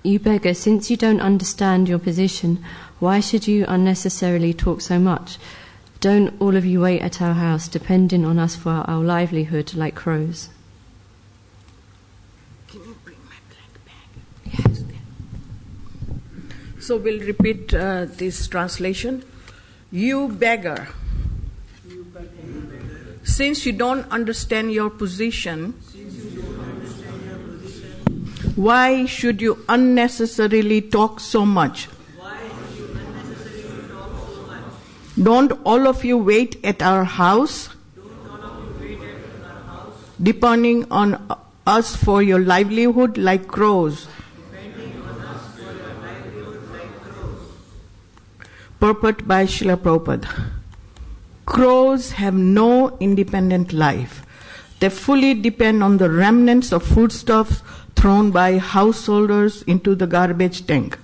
You beggar, since you don't understand your position, why should you unnecessarily talk so much? Don't all of you wait at our house, depending on us for our livelihood like crows? Can you bring my black bag? Yes. So we'll repeat this translation. You beggar, since you don't understand your position, why should you unnecessarily talk so much? Don't all of you wait at our house, depending on us for your livelihood like crows? Purport by Srila Prabhupada. Crows have no independent life. They fully depend on the remnants of foodstuffs thrown by householders into the garbage tank.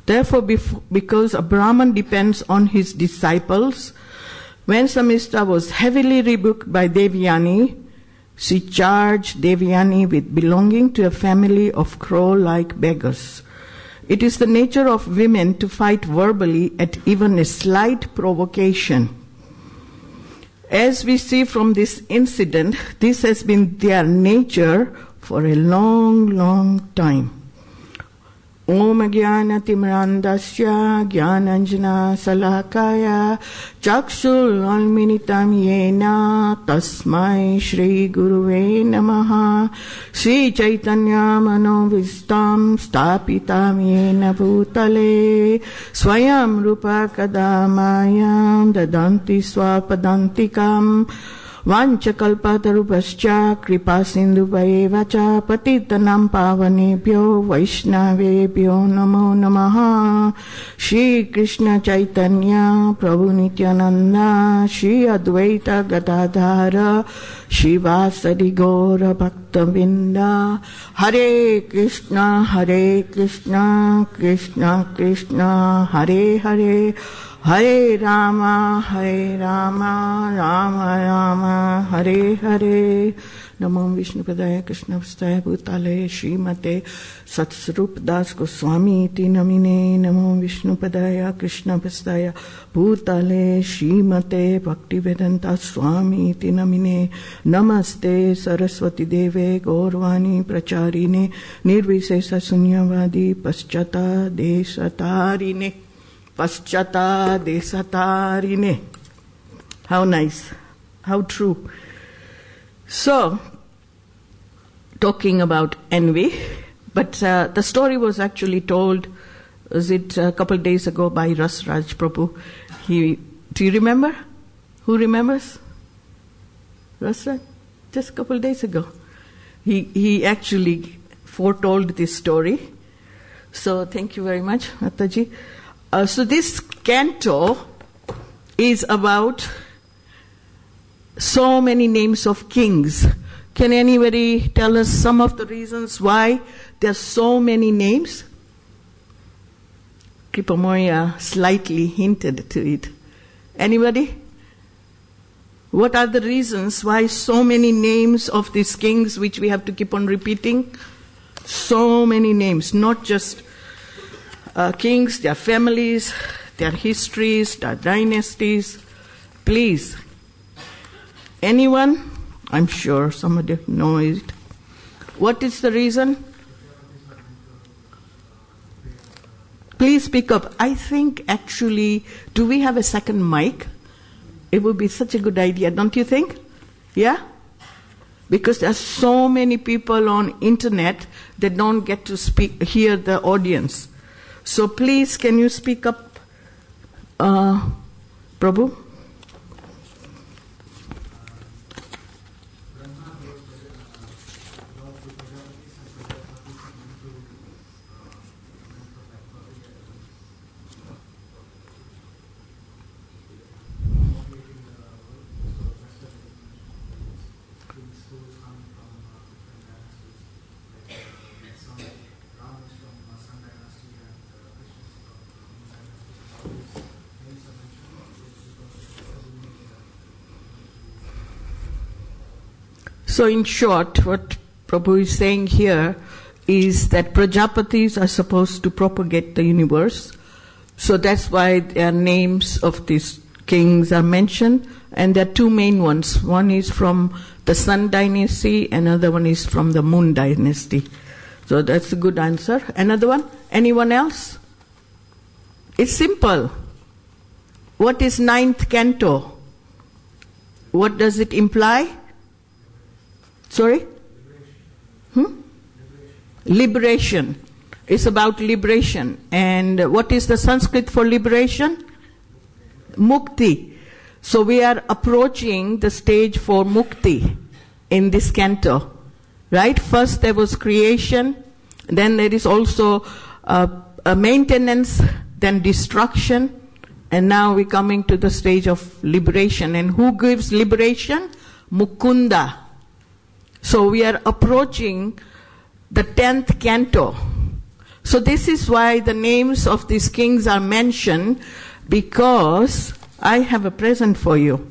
Therefore, because a Brahman depends on his disciples, when Samhita was heavily rebuked by Devyani, she charged Devyani with belonging to a family of crow-like beggars. It is the nature of women to fight verbally at even a slight provocation. As we see from this incident, this has been their nature for a long, long time. Om Jnana Timrandasya Jnananjana Salakaya Chakshul Alminitam Yena Tasmai Shri Guruve Namaha Shri Chaitanya Manovistam Stapitam Yena Bhutale Swayam Rupa Kadamayam Dadanti Swapadantikam Vanchakalpatarupascha Kripa Sindhuvaeva cha Patitanam Pavanebhyo Vaishnavebhyo Namo Namaha Shri Krishna Chaitanya Prabhu Nityananda Shri Advaita Gadadhara Shivasadi Gaura Bhaktavinda Hare Krishna Krishna Krishna Hare Hare Hare Rama, Rama Rama, Hare Hare. Namo Vishnupadaya Krishnapastaya Bhutale Srimate Satsvarup Das Goswami Iti Namine. Namo Vishnupadaya Krishnapastaya Bhutale Srimate Bhaktivedanta Swami Iti Namine. Namaste Saraswati Deve Gaurvani Pracharine Nirvisesa Sunyavadi Paschata Desatarine. Paschata desatarine. How nice. How true. So, talking about envy, but the story was actually told, was it a couple of days ago by Rasraj Prabhu. Do you remember? Who remembers? Rasraj? Just a couple of days ago. He actually foretold this story. So, thank you very much, Mataji. So this canto is about so many names of kings. Can anybody tell us some of the reasons why there are so many names? Kripamoya slightly hinted to it. Anybody? What are the reasons why so many names of these kings which we have to keep on repeating? So many names, not just kings, their families, their histories, their dynasties. Please. Anyone? I'm sure somebody knows it. What is the reason? Please speak up. I think actually, do we have a second mic? It would be such a good idea, don't you think? Yeah? Because there are so many people on internet that don't get to hear the audience. So please, can you speak up, Prabhu? So in short, what Prabhu is saying here is that Prajapatis are supposed to propagate the universe. So that's why their names of these kings are mentioned. And there are two main ones. One is from the Sun dynasty, another one is from the Moon dynasty. So that's a good answer. Another one? Anyone else? It's simple. What is ninth canto? What does it imply? Sorry? Liberation. It's about liberation. And what is the Sanskrit for liberation? Mukti. So we are approaching the stage for mukti in this canto. Right? First there was creation, then there is also a maintenance, then destruction, and now we're coming to the stage of liberation. And who gives liberation? Mukunda. So we are approaching the 10th canto. So this is why the names of these kings are mentioned, because I have a present for you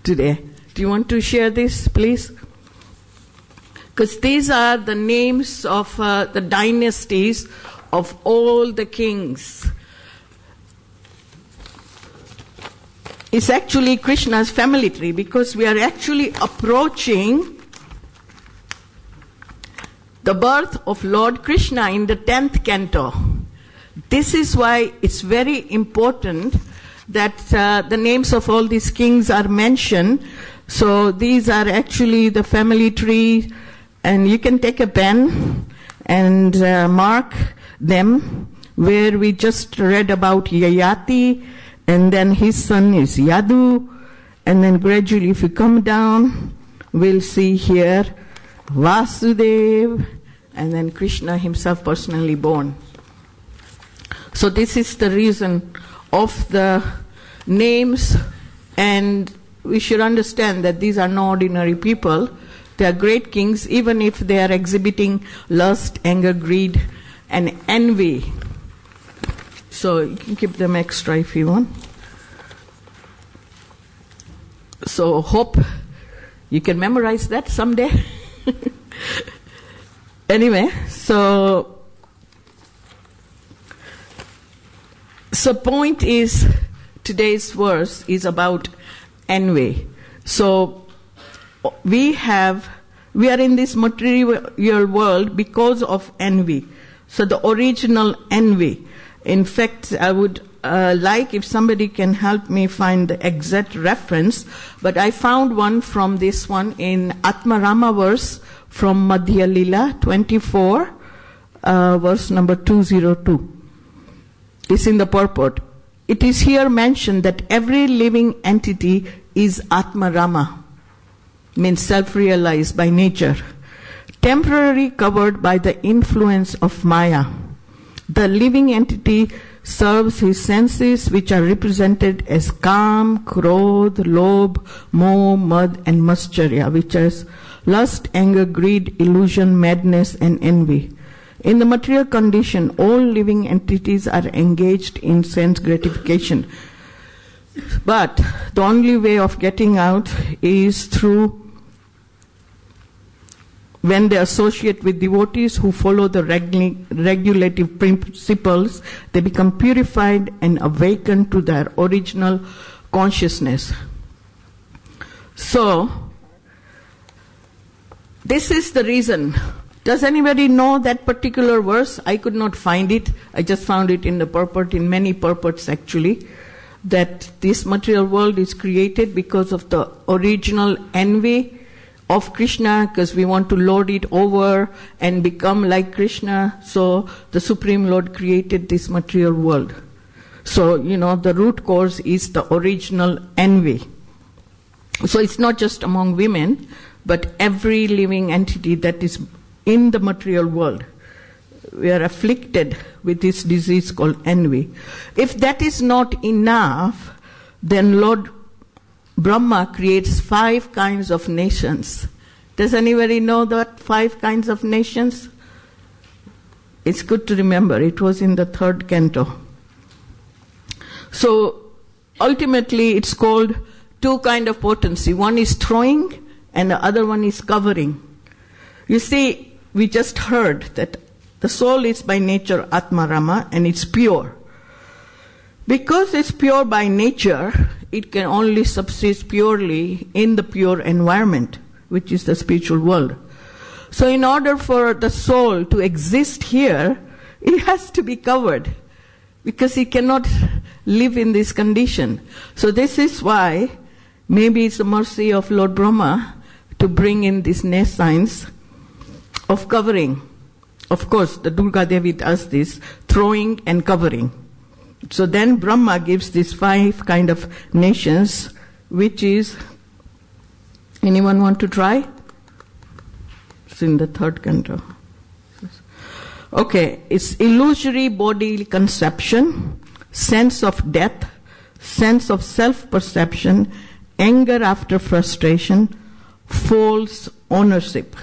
today. Do you want to share this, please? Because these are the names of the dynasties of all the kings. It's actually Krishna's family tree, because we are actually approaching the birth of Lord Krishna in the 10th canto. This is why it's very important that the names of all these kings are mentioned. So these are actually the family tree, and you can take a pen and mark them, where we just read about Yayati, and then his son is Yadu, and then gradually if you come down, we'll see here Vasudev, and then Krishna himself personally born. So this is the reason of the names, and we should understand that these are no ordinary people. They are great kings, even if they are exhibiting lust, anger, greed, and envy. So you can keep them extra if you want. So hope you can memorize that someday. Anyway, so point is, today's verse is about envy. So we are in this material world because of envy. So the original envy. In fact, I would like if somebody can help me find the exact reference, but I found one from this one in Atmarama verse from Madhya Lila 24, verse number 202. It's in the purport. It is here mentioned that every living entity is Atmarama, means self-realized by nature, temporarily covered by the influence of Maya. The living entity serves his senses, which are represented as Kam, Krodh, Lobh, Moh, Mad, and Mascharya, which is lust, anger, greed, illusion, madness, and envy. In the material condition, all living entities are engaged in sense gratification. But the only way of getting out is through when they associate with devotees who follow the regulative principles, they become purified and awakened to their original consciousness. So, this is the reason. Does anybody know that particular verse? I could not find it. I just found it in the purport, in many purports actually, that this material world is created because of the original envy of Krishna, because we want to lord it over and become like Krishna. So the Supreme Lord created this material world. So, the root cause is the original envy. So it's not just among women, but every living entity that is in the material world. We are afflicted with this disease called envy. If that is not enough, then Lord Brahma creates 5 kinds of nations. Does anybody know that 5 kinds of nations? It's good to remember. It was in the 3rd canto. So ultimately it's called 2 kinds of potency. One is throwing and the other one is covering. You see, we just heard that The soul is by nature Atmarama and it's pure. Because it's pure by nature, it can only subsist purely in the pure environment, which is the spiritual world. So in order for the soul to exist here, it has to be covered, because it cannot live in this condition. So this is why maybe it's the mercy of Lord Brahma to bring in this nescience of covering. Of course, the Durga Devi does this, throwing and covering. So then Brahma gives these 5 kind of nations, which is, anyone want to try? It's in the 3rd canto. Okay, it's illusory bodily conception, sense of death, sense of self-perception, anger after frustration, false ownership.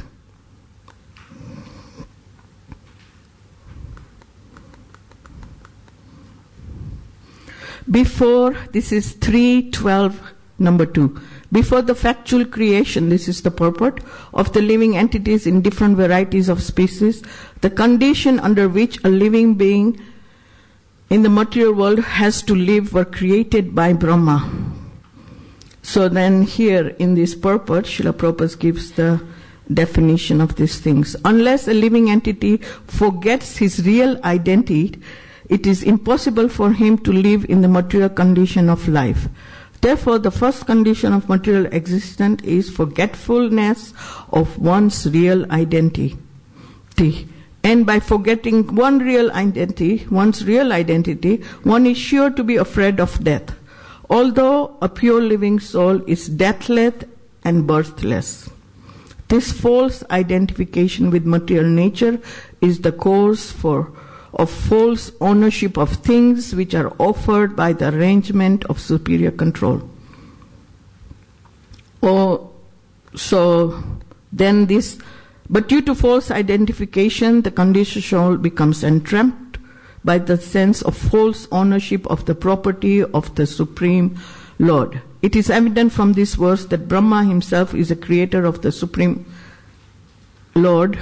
Before, this is 3:12, number 2. Before the factual creation, this is the purport, of the living entities in different varieties of species, the condition under which a living being in the material world has to live were created by Brahma. So then here in this purport, Srila Prabhupada gives the definition of these things. Unless a living entity forgets his real identity, it is impossible for him to live in the material condition of life. Therefore, the first condition of material existence is forgetfulness of one's real identity. And by forgetting one's real identity, one is sure to be afraid of death. Although a pure living soul is deathless and birthless. This false identification with material nature is the cause of false ownership of things which are offered by the arrangement of superior control. But due to false identification, the conditioned soul becomes entrapped by the sense of false ownership of the property of the Supreme Lord. It is evident from this verse that Brahma himself is a creator of the Supreme Lord,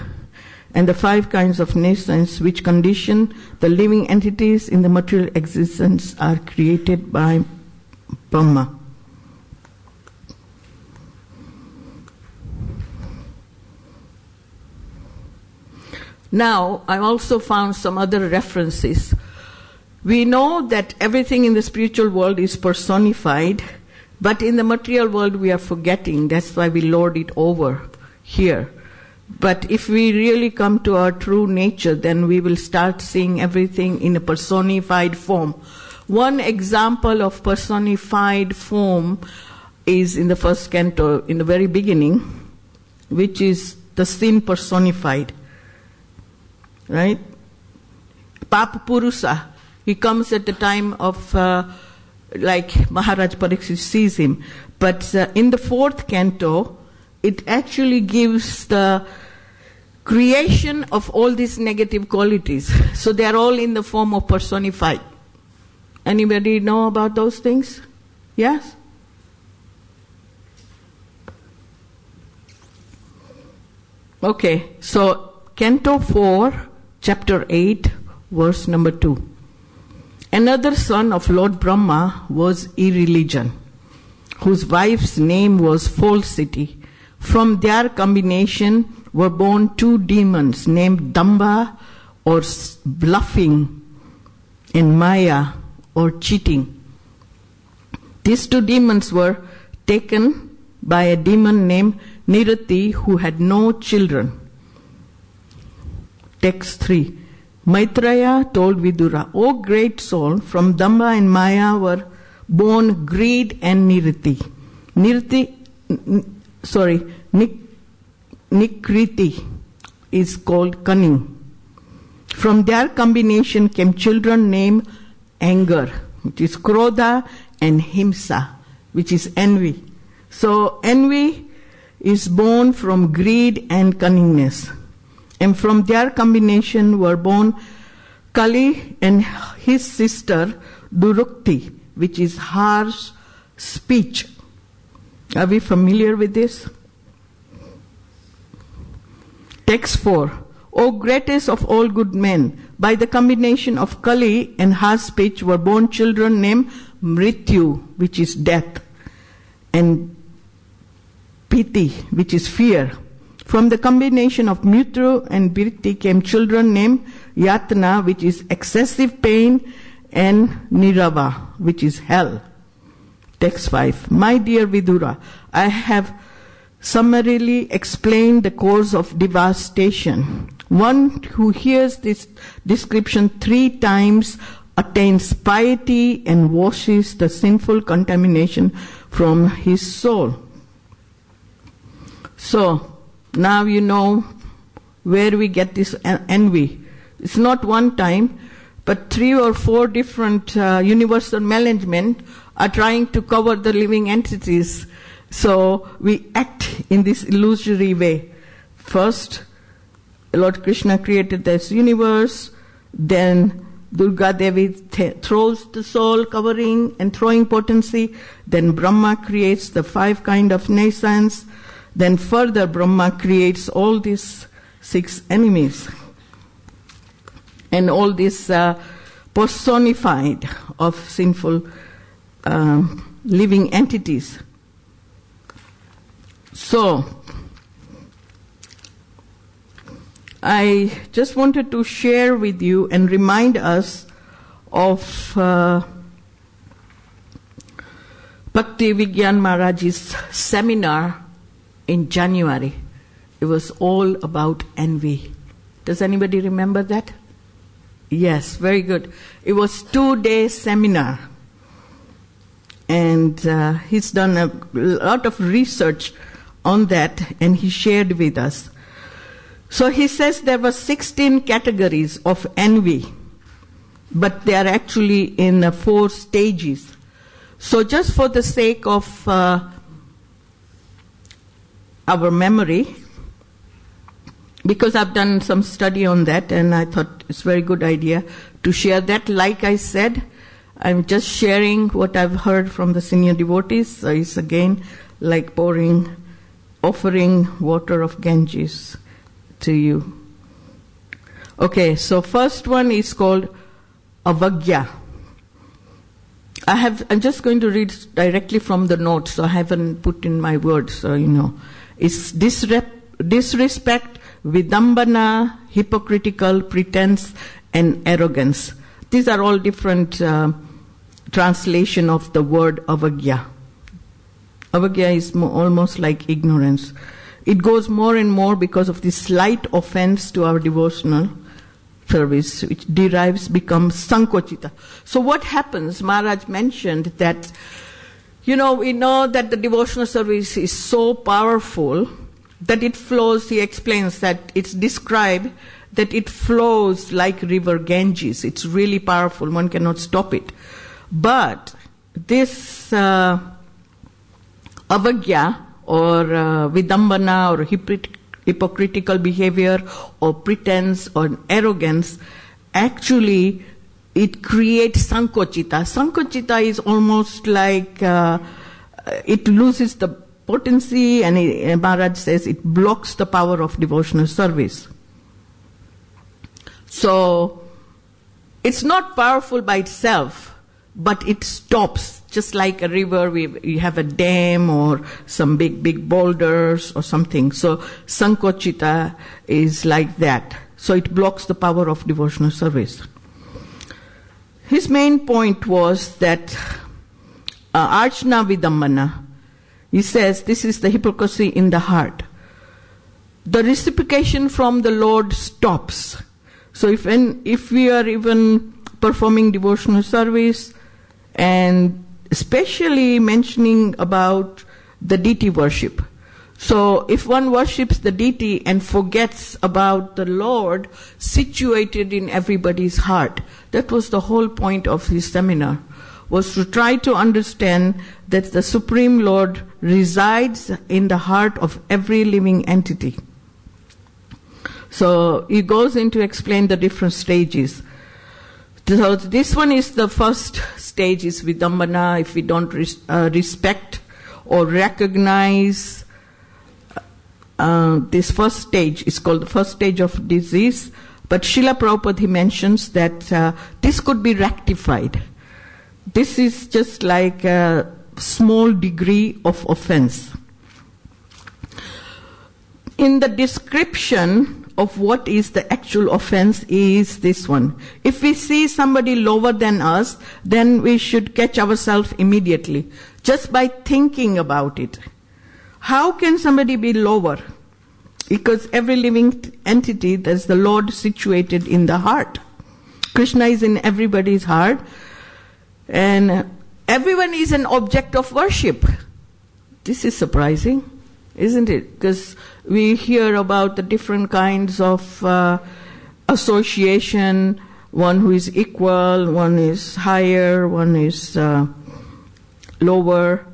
and the 5 kinds of nations which condition the living entities in the material existence are created by Brahma. Now, I also found some other references. We know that everything in the spiritual world is personified, but in the material world we are forgetting. That's why we lord it over here. But if we really come to our true nature, then we will start seeing everything in a personified form. One example of personified form is in the 1st canto, in the very beginning, which is the sin personified. Right? Papa Purusa, he comes at the time of, like Maharaj Pariksit sees him. But in the 4th canto, it actually gives the creation of all these negative qualities. So they are all in the form of personified. Anybody know about those things? Yes? Okay, so Canto 4, Chapter 8, verse number 2. Another son of Lord Brahma was irreligion, whose wife's name was falsity. From their combination were born 2 demons named Damba or bluffing and Maya or cheating. These 2 demons were taken by a demon named Nirati who had no children. Text 3. Maitreya told Vidura, O great soul, from Damba and Maya were born greed and Nikriti. Nikriti is called cunning. From their combination came children named anger, which is Krodha, and Himsa, which is envy. So envy is born from greed and cunningness. And from their combination were born Kali and his sister Durukti, which is harsh speech. Are we familiar with this? Text 4. O greatest of all good men, by the combination of Kali and her speech were born children named Mrityu, which is death, and Piti, which is fear. From the combination of Mrityu and Birti came children named Yatna, which is excessive pain, and Nirava, which is hell. Text 5. My dear Vidura, I have summarily explained the cause of devastation. One who hears this description 3 times attains piety and washes the sinful contamination from his soul. So, now you know where we get this envy. It's not one time, but 3 or 4 different universal management are trying to cover the living entities. So we act in this illusory way. First, Lord Krishna created this universe, then Durga Devi throws the soul covering and throwing potency, then Brahma creates the 5 kind of nations, then further Brahma creates all these 6 enemies. And all this personified of sinful living entities. So, I just wanted to share with you and remind us of Bhakti Vigyan Maharaj's seminar in January. It was all about envy. Does anybody remember that? Yes, very good. It was 2-day seminar. And he's done a lot of research on that, and he shared with us. So he says there were 16 categories of envy, but they are actually in 4 stages. So just for the sake of our memory, because I've done some study on that, and I thought it's a very good idea to share that. Like I said, I'm just sharing what I've heard from the senior devotees. So it's again like offering water of Ganges to you. Okay, so first one is called Avagya. I'm just going to read directly from the notes, so I haven't put in my words, so you know. It's disrespect, vidambana, hypocritical, pretense, and arrogance. These are all different translation of the word avagya. Avagya is almost like ignorance. It goes more and more because of this slight offense to our devotional service, which becomes sankochita. So what happens? Maharaj mentioned that, we know that the devotional service is so powerful that it flows. He explains that it's described that it flows like river Ganges. It's really powerful. One cannot stop it. But this avagya or vidambana or hypocritical behavior or pretense or arrogance, actually it creates sankochita. Sankochita is almost like it loses the potency, and Maharaj says it blocks the power of devotional service. So it's not powerful by itself, but it stops. Just like a river, you have a dam or some big boulders or something. So sankochita is like that. So it blocks the power of devotional service. His main point was that archana vidambana. He says this is the hypocrisy in the heart. The reciprocation from the Lord stops. So if we are even performing devotional service, and especially mentioning about the deity worship. So if one worships the deity and forgets about the Lord situated in everybody's heart, that was the whole point of his seminar, was to try to understand that the Supreme Lord resides in the heart of every living entity. So he goes into explain the different stages. So this one is the first stage, is vidambana. If we don't respect or recognize this first stage is called the first stage of disease. But Srila Prabhupada, he mentions that this could be rectified. This is just like a small degree of offense. In the description of what is the actual offense is this one. If we see somebody lower than us, then we should catch ourselves immediately, just by thinking about it. How can somebody be lower? Because every living entity, there's the Lord situated in the heart. Krishna is in everybody's heart. And everyone is an object of worship. This is surprising, isn't it? Because we hear about the different kinds of association. One who is equal, one is higher, one is lower.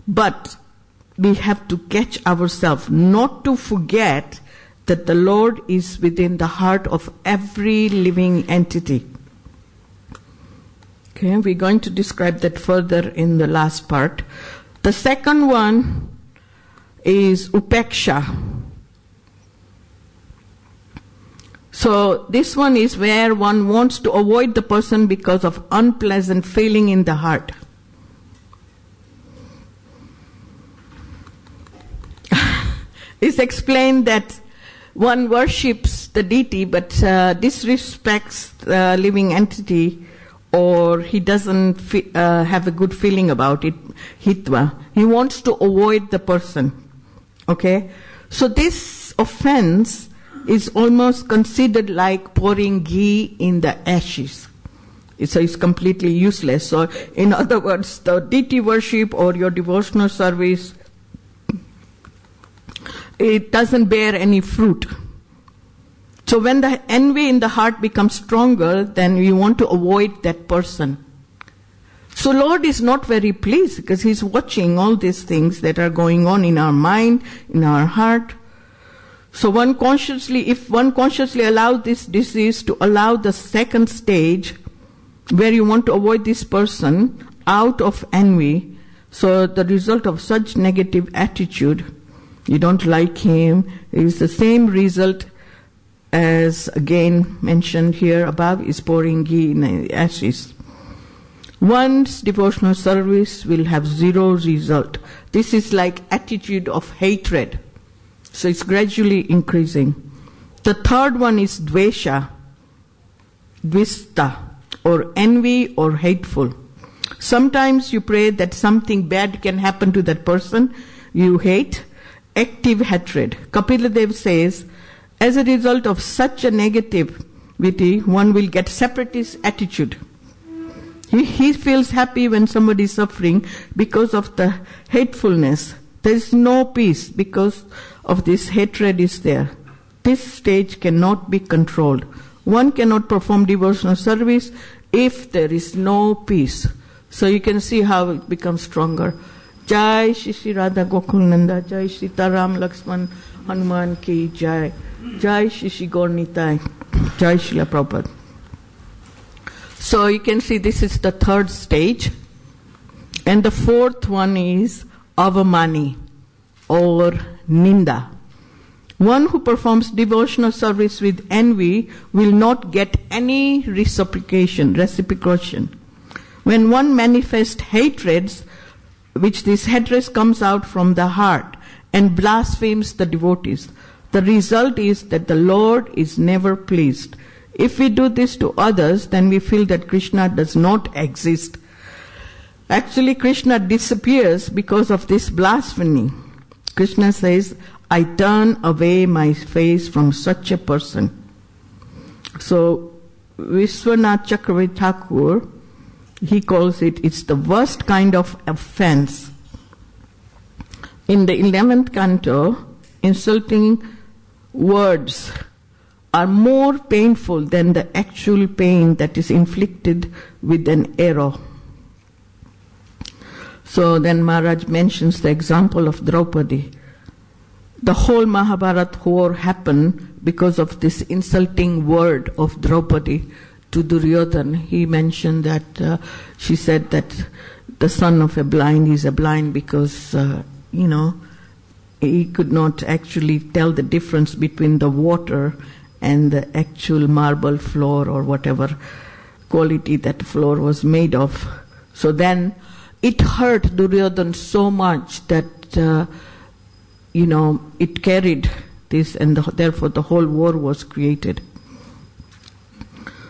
But we have to catch ourselves not to forget that the Lord is within the heart of every living entity. Okay, we're going to describe that further in the last part. The second one is upeksha. So this one is where one wants to avoid the person because of unpleasant feeling in the heart. It's explained that one worships the deity but disrespects the living entity, or he doesn't have a good feeling about it, hitva. He wants to avoid the person. Okay? So this offense is almost considered like pouring ghee in the ashes. So it's completely useless. So in other words, the deity worship or your devotional service, it doesn't bear any fruit. So when the envy in the heart becomes stronger, then we want to avoid that person. So Lord is not very pleased because He's watching all these things that are going on in our mind, in our heart. So if one consciously allows this disease to allow the second stage, where you want to avoid this person out of envy, so the result of such negative attitude, you don't like him, is the same result as again mentioned here above, is pouring ghee in the ashes. One's devotional service will have zero result. This is like attitude of hatred. So it's gradually increasing. The third one is dvesha, dvista, or envy or hateful. Sometimes you pray that something bad can happen to that person you hate. Active hatred. Kapila Dev says, as a result of such a negativity, one will get separatist attitude. He feels happy when somebody is suffering because of the hatefulness. There is no peace because of this hatred is there. This stage cannot be controlled. One cannot perform devotional service if there is no peace. So you can see how it becomes stronger. Jai Shri Radha Gokul Nanda, Jai Shri Taram Lakshman Hanuman Ki Jai, Jai Shri Gaur Nitai, Jai Srila Prabhupada. So you can see this is the third stage. And the fourth one is avamani or ninda. One who performs devotional service with envy will not get any reciprocation. When one manifests hatreds, which this hatred comes out from the heart and blasphemes the devotees, the result is that the Lord is never pleased. If we do this to others, then we feel that Krishna does not exist. Actually, Krishna disappears because of this blasphemy. Krishna says, I turn away my face from such a person. So, Vishwanath Chakravarti Thakur, he calls it's the worst kind of offense. In the 11th canto, insulting words are more painful than the actual pain that is inflicted with an arrow. So then Maharaj mentions the example of Draupadi. The whole Mahabharata war happened because of this insulting word of Draupadi to Duryodhana. He mentioned that she said that the son of a blind is a blind because, he could not actually tell the difference between the water and the actual marble floor or whatever quality that floor was made of. So then it hurt Duryodhana so much that, it carried this, and therefore the whole war was created.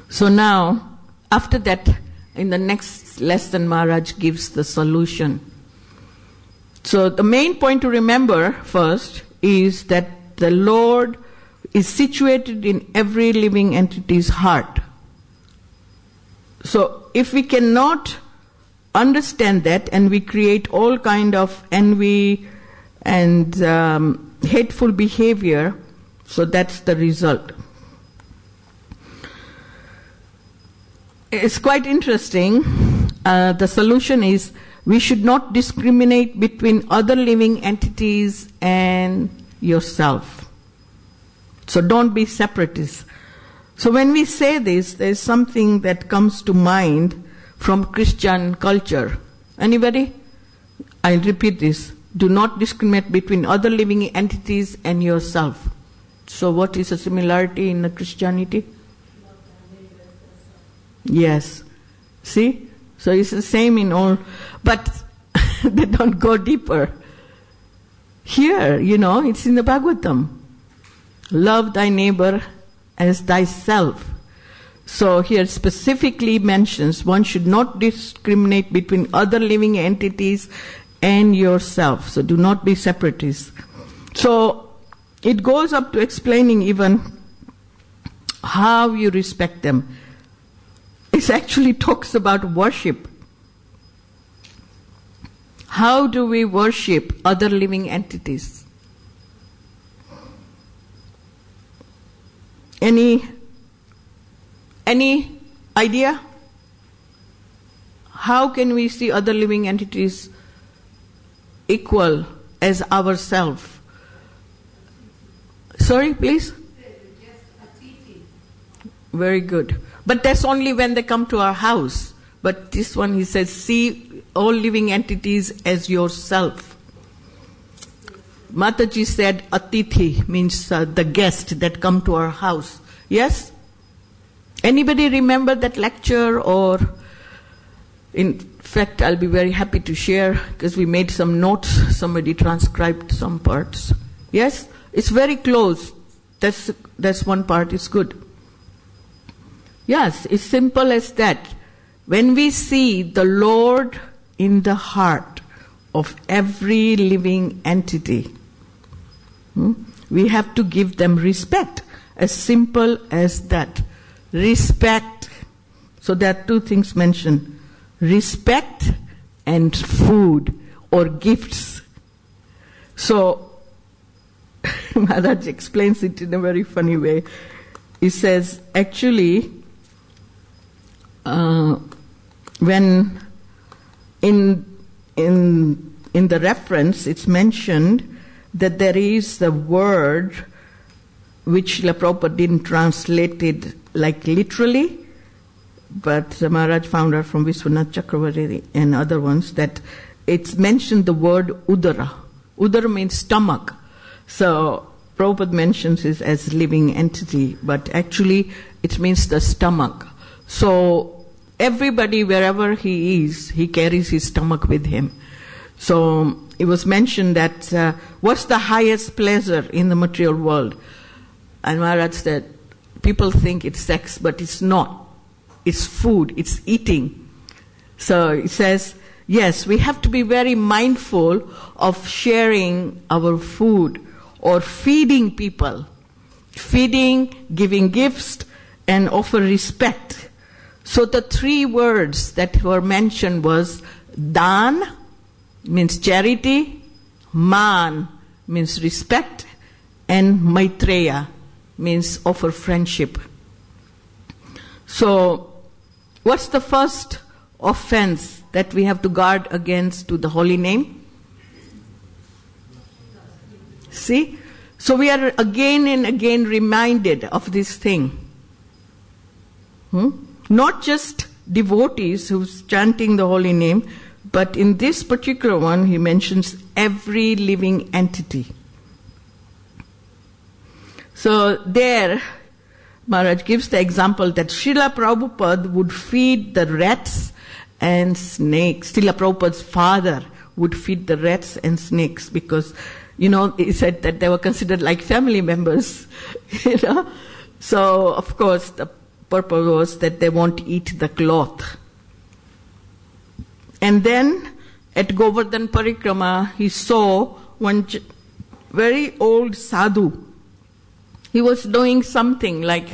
So now, after that, in the next lesson, Maharaj gives the solution. So the main point to remember first is that the Lord is situated in every living entity's heart. So if we cannot understand that, and we create all kind of envy and hateful behavior, so that's the result. It's quite interesting. The solution is we should not discriminate between other living entities and yourself. So don't be separatists. So when we say this, there's something that comes to mind from Christian culture. Anybody? I'll repeat this. Do not discriminate between other living entities and yourself. So what is a similarity in the Christianity? Yes. See? So it's the same in all, but they don't go deeper. Here, it's in the Bhagavatam. Love thy neighbor as thyself. So here specifically mentions one should not discriminate between other living entities and yourself. So do not be separatists. So it goes up to explaining even how you respect them. It actually talks about worship. How do we worship other living entities? Any idea? How can we see other living entities equal as ourselves? Sorry, please? Very good. But that's only when they come to our house. But this one, he says, see all living entities as yourself. Mataji said, Atithi means the guest that come to our house. Yes? Anybody remember that lecture? Or, in fact, I'll be very happy to share because we made some notes. Somebody transcribed some parts. Yes? It's very close. That's one part. It's good. Yes, it's simple as that. When we see the Lord in the heart of every living entity, we have to give them respect. As simple as that. Respect. So there are two things mentioned. Respect and food or gifts. So Maharaj explains it in a very funny way. He says, actually, when in the reference it's mentioned that there is a word which Srila Prabhupada didn't translate it like literally, but Maharaj found out from Vishwanath Chakravarti and other ones that it's mentioned the word udara. Udara means stomach. So Prabhupada mentions it as living entity, but actually it means the stomach. So everybody, wherever he is, he carries his stomach with him. So it was mentioned that what's the highest pleasure in the material world? And Maharaj said, people think it's sex, but it's not. It's food, it's eating. So it says, yes, we have to be very mindful of sharing our food or feeding people. Feeding, giving gifts, and offer respect. So the three words that were mentioned was Dan, means charity, Man means respect, and Maitreya means offer friendship. So what's the first offense that we have to guard against to the holy name? See? So we are again and again reminded of this thing. Not just devotees who's chanting the holy name, but in this particular one he mentions every living entity. So there, Maharaj gives the example that Srila Prabhupada would feed the rats and snakes. Srila Prabhupada's father would feed the rats and snakes because, he said that they were considered like family members, So, of course, the purpose was that they won't eat the cloth. And then, at Govardhan Parikrama, he saw one very old sadhu. He was doing something like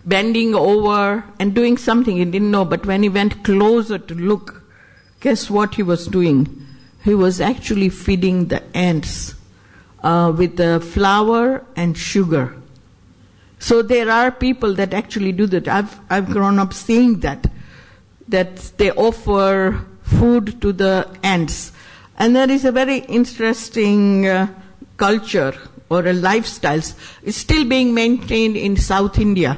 bending over and doing something he didn't know, but when he went closer to look, guess what he was doing? He was actually feeding the ants with the flour and sugar. So there are people that actually do that. I've grown up seeing that they offer food to the ants. And there is a very interesting culture or a lifestyle. It's still being maintained in South India.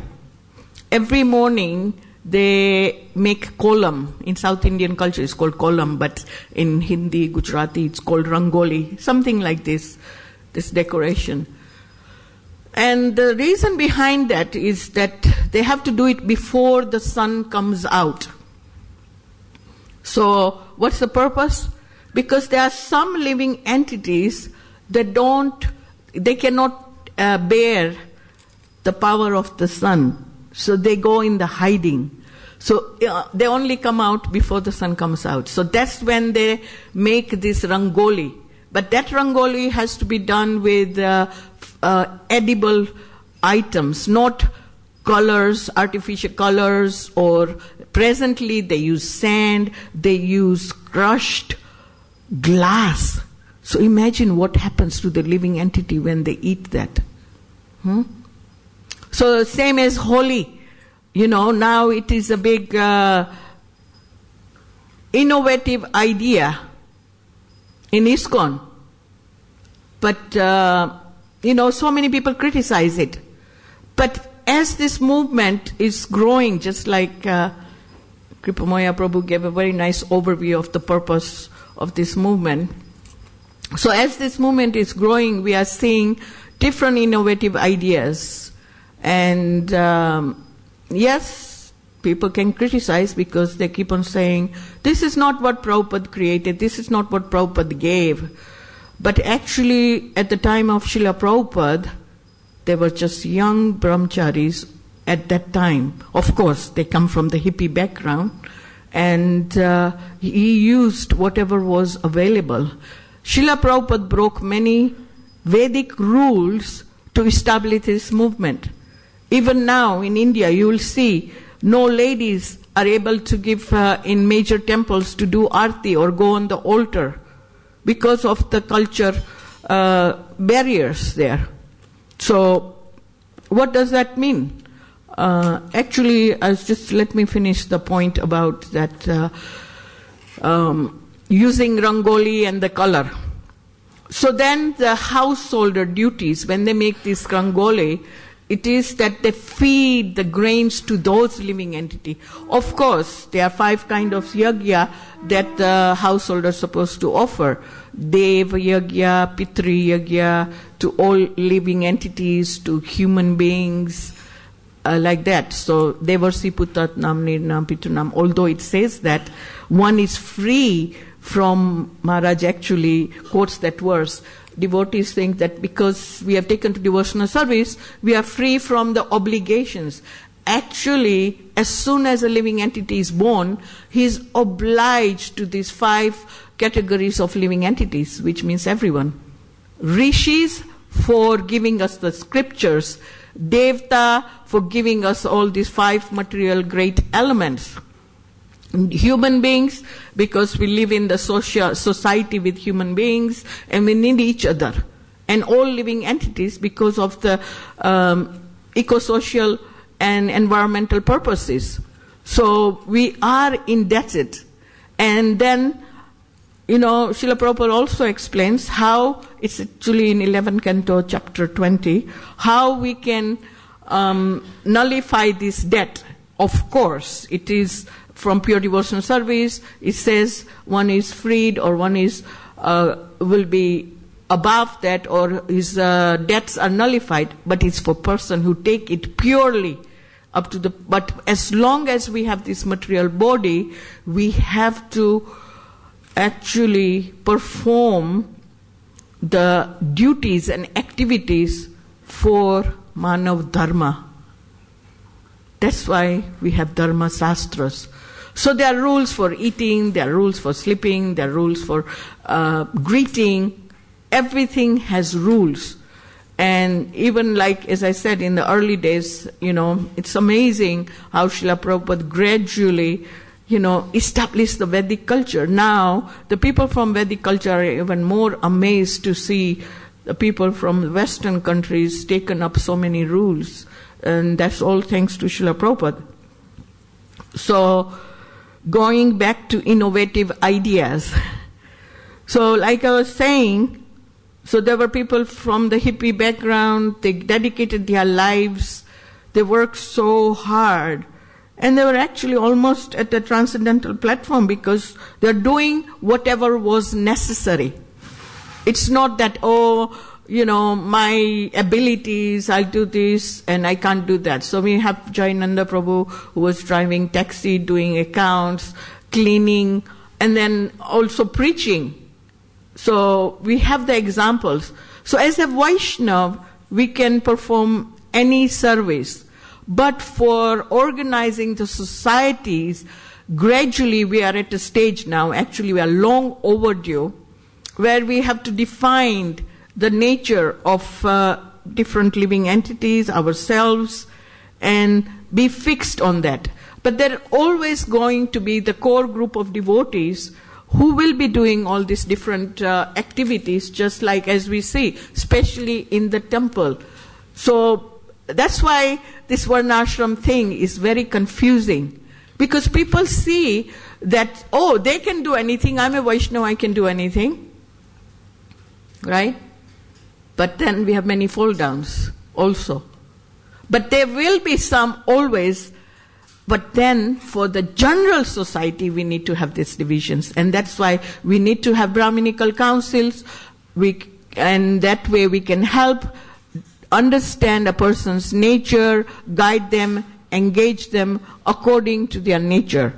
Every morning they make kolam. In South Indian culture it's called kolam, but in Hindi, Gujarati it's called rangoli, something like this decoration. And the reason behind that is that they have to do it before the sun comes out. So what's the purpose? Because there are some living entities that they cannot bear the power of the sun. So they go in the hiding. So they only come out before the sun comes out. So that's when they make this rangoli. But that rangoli has to be done with edible items, not colors, artificial colors, or presently they use sand, they use crushed glass. So imagine what happens to the living entity when they eat that. So same as Holi. Now it is a big innovative idea in ISKCON. But, so many people criticize it. But as this movement is growing, just like Kripamoya Prabhu gave a very nice overview of the purpose of this movement. So as this movement is growing, we are seeing different innovative ideas. And yes, people can criticize because they keep on saying, this is not what Prabhupada created, this is not what Prabhupada gave. But actually, at the time of Srila Prabhupada, they were just young brahmacharis at that time. Of course, they come from the hippie background, and he used whatever was available. Srila Prabhupada broke many Vedic rules to establish this movement. Even now in India, you will see no ladies are able to give in major temples to do arti or go on the altar because of the culture barriers there. So, what does that mean? Actually, let me finish the point about that using rangoli and the color. So then the householder duties, when they make this rangoli, it is that they feed the grains to those living entity. Of course, there are 5 kinds of yagya that the householder is supposed to offer. Dev yagya, Pitri yagya, to all living entities, to human beings, like that. So, Devarsi Putatnam, Nirnam, Pitrunam, although it says that one is free from, Maharaj actually quotes that verse, devotees think that because we have taken to devotional service, we are free from the obligations. Actually, as soon as a living entity is born, he is obliged to these 5 categories of living entities, which means everyone. Rishis for giving us the scriptures, Devta for giving us all these 5 material great elements. Human beings, because we live in the society with human beings and we need each other. And all living entities because of the eco-social and environmental purposes. So we are indebted. And then, Srila Prabhupada also explains how, it's actually in 11th Canto, chapter 20, how we can nullify this debt. Of course, it is from pure devotional service. It says one is freed or one is will be above that or his debts are nullified, but it's for person who take it purely up to the, but as long as we have this material body, we have to actually perform the duties and activities for Manav Dharma. That's why we have Dharma Shastras. So there are rules for eating, there are rules for sleeping, there are rules for greeting. Everything has rules. And even like, as I said, in the early days, it's amazing how Srila Prabhupada gradually, established the Vedic culture. Now, the people from Vedic culture are even more amazed to see the people from Western countries taken up so many rules. And that's all thanks to Srila Prabhupada. So, going back to innovative ideas. So, like I was saying, so there were people from the hippie background, they dedicated their lives, they worked so hard, and they were actually almost at the transcendental platform because they're doing whatever was necessary. It's not that, my abilities, I'll do this and I can't do that. So we have Jayananda Prabhu who was driving taxi, doing accounts, cleaning, and then also preaching. So we have the examples. So as a Vaishnava, we can perform any service. But for organizing the societies, gradually we are at a stage now, actually we are long overdue, where we have to define the nature of different living entities, ourselves, and be fixed on that. But there are always going to be the core group of devotees who will be doing all these different activities, just like as we see, especially in the temple. So that's why this Varnashram thing is very confusing, because people see that, they can do anything, I'm a Vaishnava, I can do anything, right? But then we have many fall downs also. But there will be some always. But then, for the general society, we need to have these divisions. And that's why we need to have Brahminical councils, and that way we can help understand a person's nature, guide them, engage them according to their nature.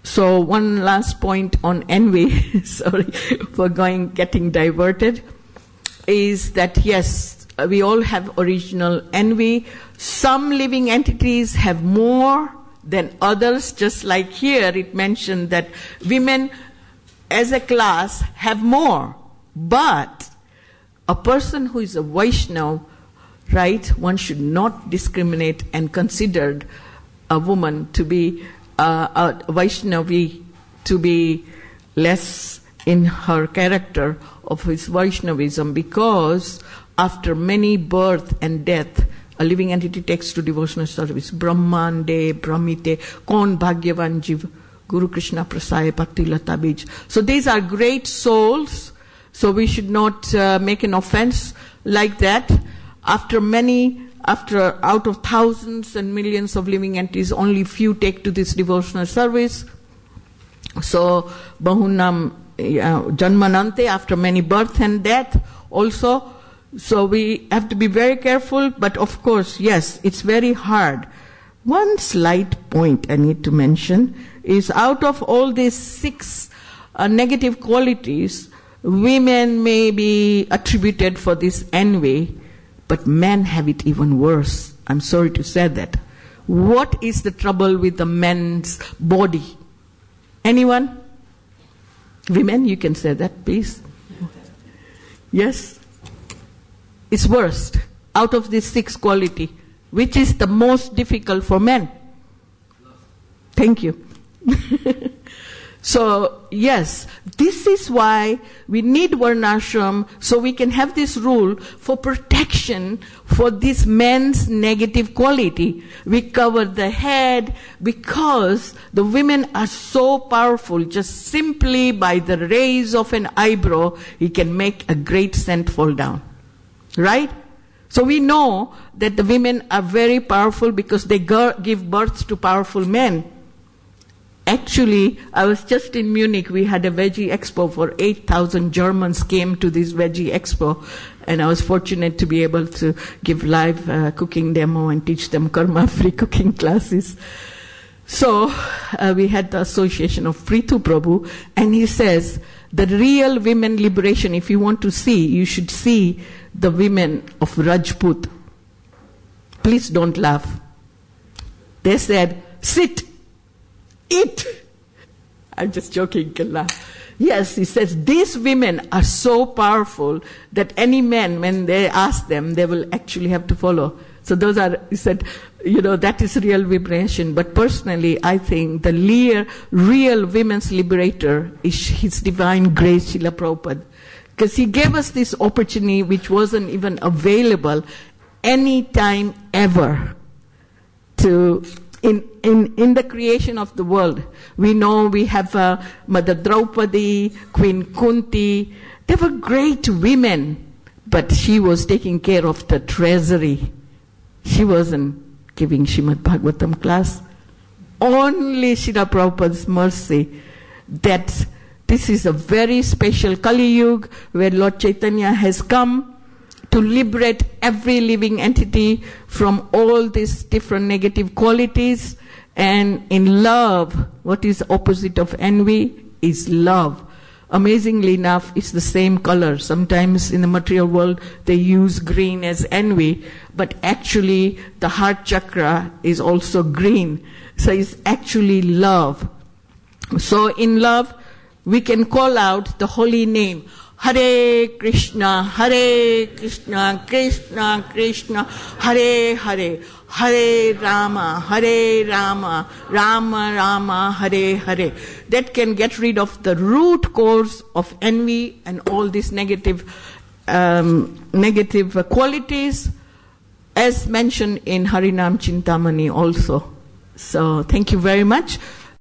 So one last point on envy, sorry for getting diverted, is that yes, we all have original envy. Some living entities have more than others, just like here it mentioned that women as a class have more. But a person who is a Vaishnava, right, one should not discriminate and consider a woman to be a Vaishnavi to be less in her character of his Vaishnavism, because after many birth and death, a living entity takes to devotional service. Brahmande, Brahmite, Kon Bhagyavan Jiv, Guru Krishna Prasaya Bhakti Lata Bij. So these are great souls, so we should not make an offense like that. Out of thousands and millions of living entities, only few take to this devotional service. So, Bahunam Janmanante, after many birth and death also. So we have to be very careful, but of course, yes, it's very hard. One slight point I need to mention is, out of all these 6 negative qualities, women may be attributed for this envy, but men have it even worse. I'm sorry to say that. What is the trouble with the men's body? Anyone? Women, you can say that, please. Yes? It's worst. Out of these 6 qualities, which is the most difficult for men? Thank you. So, yes, this is why we need Varnashram, so we can have this rule for protection for this men's negative quality. We cover the head because the women are so powerful. Just simply by the raise of an eyebrow, he can make a great scent fall down. Right? So we know that the women are very powerful because they give birth to powerful men. Actually, I was just in Munich. We had a veggie expo for 8,000 Germans came to this veggie expo. And I was fortunate to be able to give live cooking demo and teach them karma-free cooking classes. So we had the association of Prithu Prabhu, and he says, the real women liberation, if you want to see, you should see the women of Rajput. Please don't laugh. They said, sit, eat. I'm just joking, can laugh. Yes, he says, these women are so powerful that any man, when they ask them, they will actually have to follow. So those are, he said, that is real liberation. But personally, I think the real women's liberator is His Divine Grace, Srila Prabhupada. Because he gave us this opportunity which wasn't even available any time ever to... In the creation of the world, we know we have Mother Draupadi, Queen Kunti. They were great women, but she was taking care of the treasury. She wasn't giving Srimad Bhagavatam class. Only Srila Prabhupada's mercy that this is a very special Kali Yuga where Lord Chaitanya has come to liberate every living entity from all these different negative qualities. And in love, what is opposite of envy is love. Amazingly enough, it's the same color. Sometimes in the material world, they use green as envy, but actually the heart chakra is also green. So it's actually love. So in love, we can call out the holy name. Hare Krishna, Krishna Krishna, Hare Hare, Hare Rama, Rama Rama, Hare Hare. That can get rid of the root cause of envy and all these negative qualities, as mentioned in Harinam Chintamani also. So thank you very much.